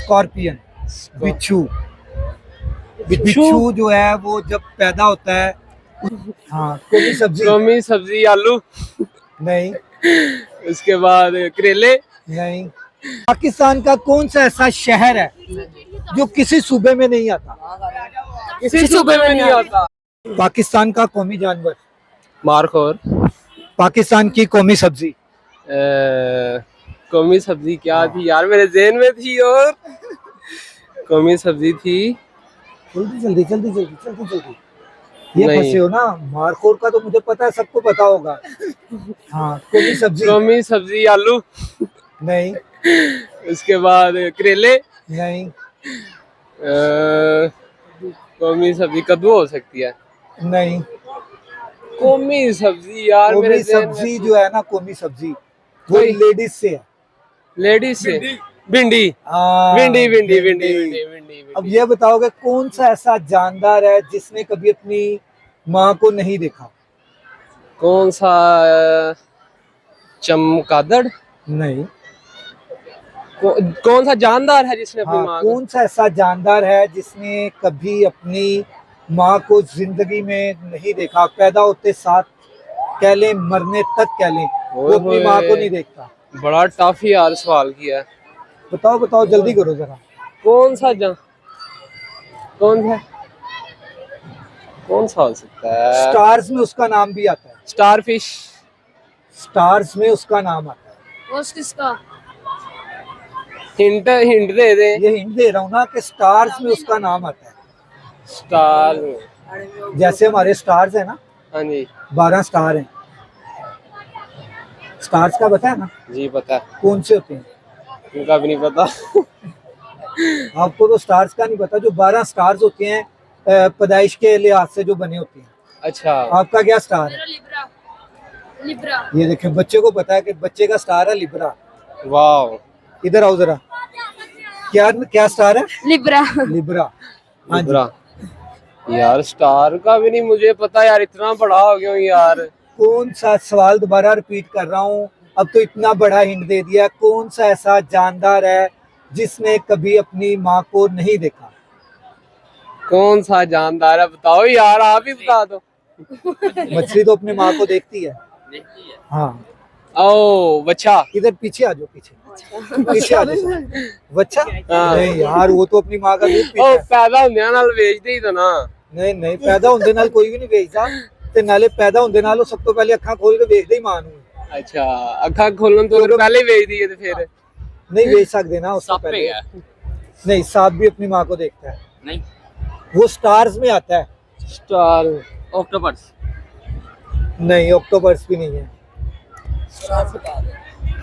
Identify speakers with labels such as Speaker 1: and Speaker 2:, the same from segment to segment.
Speaker 1: Scorpion, बिच्छू। बिच्छू जो है वो जब पैदा होता है, हाँ, कोई सब्जी
Speaker 2: कौमी सब्जी आलू,
Speaker 1: नहीं,
Speaker 2: उसके बाद करेले।
Speaker 1: नहीं। पाकिस्तान का कौन सा ऐसा शहर है जो किसी सूबे में नहीं आता?
Speaker 2: किसी सूबे में नहीं आता।
Speaker 1: पाकिस्तान का कौमी जानवर,
Speaker 2: मारखोर।
Speaker 1: पाकिस्तान की कौमी सब्जी,
Speaker 2: कौमी सब्जी क्या थी यार, मेरे ज़हन में थी। और कौमी सब्जी थी,
Speaker 1: जल्दी जल्दी जल्दी जल्दी जल्दी जल्दी। ये
Speaker 2: नहीं।
Speaker 1: फंसे हो ना, मारखोर का तो मुझे पता है, सबको पता होगा। हाँ, कौमी सब्जी,
Speaker 2: कौमी सब्जी आलू,
Speaker 1: नहीं,
Speaker 2: उसके बाद करेले।
Speaker 1: नहीं,
Speaker 2: कौमी सब्जी कद्दू हो सकती है।
Speaker 1: नहीं।
Speaker 2: कौमी सब्जी यार, मेरे
Speaker 1: कौमी
Speaker 2: ज़हन में
Speaker 1: सब्जी जो है ना, कौमी सब्जी वो
Speaker 2: कोई-
Speaker 1: लेडीज से है।
Speaker 2: लेडीज से भिंडी।
Speaker 1: हाँ,
Speaker 2: भिंडी भिंडी भिंडी
Speaker 1: भिंडी।
Speaker 2: भिंडी भिंडी।
Speaker 1: अब ये बताओगे कौन सा ऐसा जानदार है जिसने कभी अपनी माँ को नहीं देखा?
Speaker 2: कौन सा? चमगादड़।
Speaker 1: नहीं।
Speaker 2: कौन सा जानदार है जिसने अपनी
Speaker 1: हाँ,
Speaker 2: माँ को?
Speaker 1: कौन सा ऐसा जानदार है जिसने कभी अपनी माँ को जिंदगी में नहीं देखा? पैदा होते साथ कह लें, मरने तक कह लें, वो अपनी
Speaker 2: ओए
Speaker 1: माँ को नहीं देखता।
Speaker 2: बड़ा टफ यार सवाल किया है।
Speaker 1: बताओ बताओ, जल्दी करो जरा।
Speaker 2: कौन सा कौन सा हो सकता है?
Speaker 1: स्टार्स में उसका नाम भी आता है।
Speaker 2: Star fish.
Speaker 1: स्टार्स में उसका नाम आता है।
Speaker 3: वो किसका?
Speaker 2: हिंट दे दे।
Speaker 1: ये हिंट दे रहा हूँ ना कि स्टार्स में उसका नाम आता है।
Speaker 2: स्टार।
Speaker 1: जैसे हमारे स्टार्स है ना,
Speaker 2: हाँ जी
Speaker 1: 12 स्टार हैं। स्टार्स का पता है ना,
Speaker 2: जी पता है,
Speaker 1: कौन से होते हैं?
Speaker 2: उनका भी नहीं पता।
Speaker 1: आपको तो स्टार्स का नहीं पता। जो 12 स्टार्स होते हैं पैदाइश के लिहाज से जो बने होते हैं।
Speaker 2: अच्छा,
Speaker 1: आपका क्या स्टार है?
Speaker 3: मेरा लिब्रा। लिब्रा।
Speaker 1: ये देखें, बच्चे को पता है कि बच्चे का स्टार है लिब्रा।
Speaker 2: वाह।
Speaker 1: इधर आओ जरा। क्या क्या स्टार है?
Speaker 3: लिब्रा।
Speaker 1: लिब्रा। हाँ जी।
Speaker 2: लिब्रा। यार स्टार का भी नहीं मुझे पता यार, इतना बड़ा हो गया हूँ यार।
Speaker 1: कौन सा सवाल दोबारा रिपीट कर रहा हूँ, अब तो इतना बड़ा हिंट दे दिया। कौन सा ऐसा जानदार है जिसने कभी अपनी माँ को नहीं देखा?
Speaker 2: कौन सा जानदार है बताओ यार, आप ही बता दो।
Speaker 1: मछली तो अपनी माँ को देखती है। हाँ,
Speaker 2: ओ बच्चा।
Speaker 1: इधर पीछे आ जाओ, पीछे पीछे आ जाओ। बच्चा?
Speaker 2: हाँ।
Speaker 1: नहीं यार, वो तो अपनी माँ का दूध पीता
Speaker 2: ओ
Speaker 1: है।
Speaker 2: पैदा होने नाल बेचते ही तो ना।
Speaker 1: नहीं नहीं, पैदा होने नाल कोई भी नहीं ਵੇਚਦਾ ਤੇ ਨਾਲੇ ਪੈਦਾ ਹੁੰਦੇ ਨਾਲ ਉਹ ਸਭ ਤੋਂ ਪਹਿਲੇ ਅੱਖਾਂ ਖੋਲ ਕੇ ਵੇਖਦੇ ਹੀ ਮਾਂ ਨੂੰ।
Speaker 2: अच्छा, अखा खोलन तो अगर पहले ही बेच दिए तो फिर
Speaker 1: नहीं बेच सकते ना उससे
Speaker 2: सांप
Speaker 1: पहले।
Speaker 2: है क्या?
Speaker 1: नहीं, सांप भी अपनी माँ को देखता है।
Speaker 2: नहीं,
Speaker 1: वो स्टार्स में आता है।
Speaker 2: स्टार। ऑक्टोपस।
Speaker 1: नहीं, ऑक्टोपस भी नहीं है।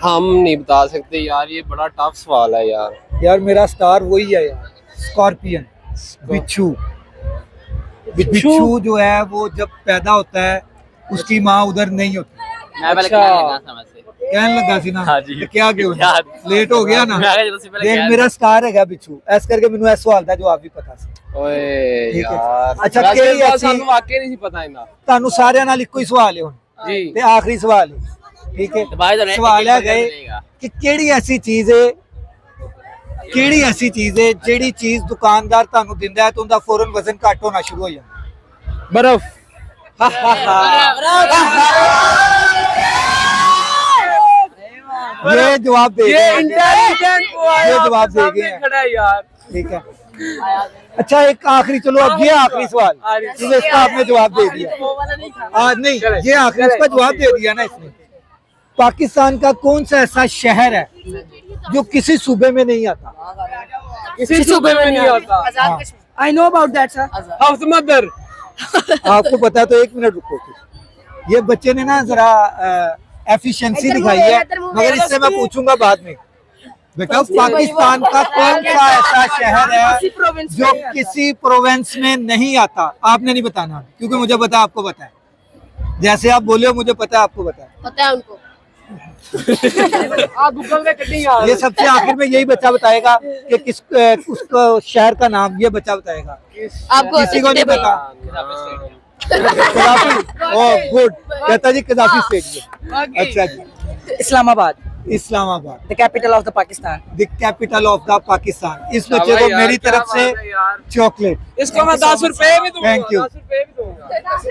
Speaker 2: हम नहीं बता सकते यार, ये बड़ा टफ सवाल है यार।
Speaker 1: यार मेरा स्टार वही है यार, स्कॉर्पियन, बिच्छू। बिच्छू जो है वो जब पैदा होता है उसकी माँ उधर नहीं होती। कहने लगा सी ना।
Speaker 2: हाँ जी।
Speaker 1: तो क्या क्यों
Speaker 2: यार।
Speaker 1: लेट हो गया ना। देख मेरा स्टार है बिच्छू। ऐस करके मैंू इस सवाल का जवाब भी पता सी।
Speaker 2: ओए
Speaker 1: ठीक है।
Speaker 2: यार,
Speaker 1: अच्छा,
Speaker 2: वैसे
Speaker 1: केड़ी
Speaker 2: तो
Speaker 1: ऐसी-
Speaker 2: सानू वाकई नहीं पता इना।
Speaker 1: ਤੁਹਾਨੂੰ ਸਾਰਿਆਂ ਨਾਲ ਇੱਕੋ ਹੀ ਸਵਾਲ ਹੈ ਹੁਣ
Speaker 2: जी
Speaker 1: ਤੇ ਆਖਰੀ ਸਵਾਲ ਹੈ, ਠੀਕ ਹੈ? ਸਵਾਲ ਹੈ ਗਏ ਕਿ ਕਿਹੜੀ ਐਸੀ ਚੀਜ਼ ਹੈ, ਕਿਹੜੀ ਐਸੀ ਚੀਜ਼ ਹੈ ਜਿਹੜੀ ਚੀਜ਼ ਦੁਕਾਨਦਾਰ ਤੁਹਾਨੂੰ ਦਿੰਦਾ ਹੈ ਤਾਂ ਉਹਦਾ ਫੌਰਨ ਵਜ਼ਨ ਘੱਟ ਹੋਣਾ ਸ਼ੁਰੂ ਹੋ ਜਾਂਦਾ?
Speaker 2: बर्फ।
Speaker 1: ये जवाब दे
Speaker 2: ये
Speaker 1: गए हैं।
Speaker 2: इंटेलिजेंट
Speaker 1: ये जवाब दे गए हैं।
Speaker 2: खड़ा है यार।
Speaker 1: ठीक है। अच्छा, एक आखिरी, चलो अब ये आखिरी सवाल, क्योंकि इसका आपने जवाब दे दिया। नहीं, ये आखिरी, इसका जवाब दे दिया ना इसने। पाकिस्तान का कौन सा ऐसा शहर है जो किसी सूबे में नहीं आता?
Speaker 2: किसी सूबे में नहीं आता।
Speaker 1: हाँ,
Speaker 3: I know about that, sir.
Speaker 2: हफ्त मदर।
Speaker 1: आपको पता है तो 1 मिनट रुको फिर। ये बच्चे ने ना जरा एफिशिएंसी दिखाई है, मगर इससे मैं पूछूंगा बाद में। बेटा, पाकिस्तान का कौन सा ऐसा शहर है जो किसी प्रोविंस में नहीं आता? आपने नहीं बताना, क्योंकि मुझे पता है, आपको पता है। जैसे आप बोले हो मुझे पता है, आपको पता है।
Speaker 3: पता है उनको।
Speaker 2: आप गूगल में कटिंग यार।
Speaker 1: ये सबसे आखिर में यही बच्चा बताएगा कि किस उसको शहर का नाम ये बच्चा बताएगा।
Speaker 3: आपको
Speaker 1: किसी को नहीं पता। कदाफी। ओह गुड, कहता जी कदाफी स्टेडियम। अच्छा जी।
Speaker 4: Islamabad.
Speaker 1: Islamabad,
Speaker 4: The capital of the Pakistan.
Speaker 1: The capital of the Pakistan. इस बच्चे
Speaker 2: शाबाश
Speaker 1: को
Speaker 2: यार,
Speaker 1: मेरी
Speaker 2: क्या
Speaker 1: तरफ से
Speaker 2: बात है यार।
Speaker 1: चॉकलेट।
Speaker 2: इसको मैं 10 रुपए भी दूंगा,
Speaker 1: Thank you.
Speaker 2: 10 रुपए भी दूंगा।